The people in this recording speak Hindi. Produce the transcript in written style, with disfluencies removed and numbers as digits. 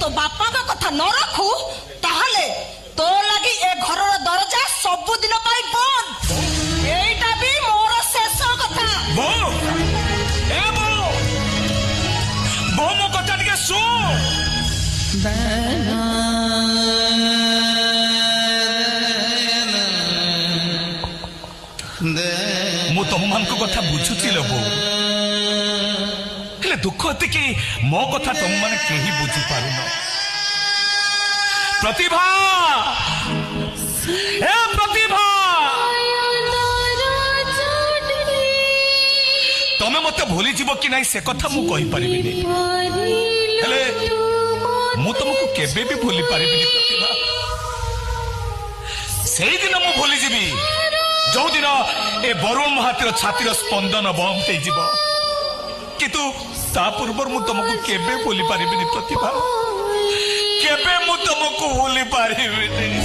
तो बापा का कथा न रखू ताहले तो लगी ए घरर दरजा सब दिन पाई बंद एटा भी मोर शेष कथा बो ए बो मो कथा टिके सुन मु तुम मान को कथा बुझुची लो बो हेले दुख एति कि मो कथा तुम माने केही बुझी पारुन प्रतिभा ए प्रतिभा तमे मते भूली जीव कि नहीं से कथा मु कहि परिबिनी हेले मु तुमको केबे भी भूली परिबिनी प्रतिभा सेही दिन मु भूली जीवी जो दिन ए वरुण महातिर छातीर स्पंदन बमते जीव किंतु ता पूर्व मु तुमको केबे भूली परिबिनी प्रतिभा केबे मु तुमको भूली परिबिनी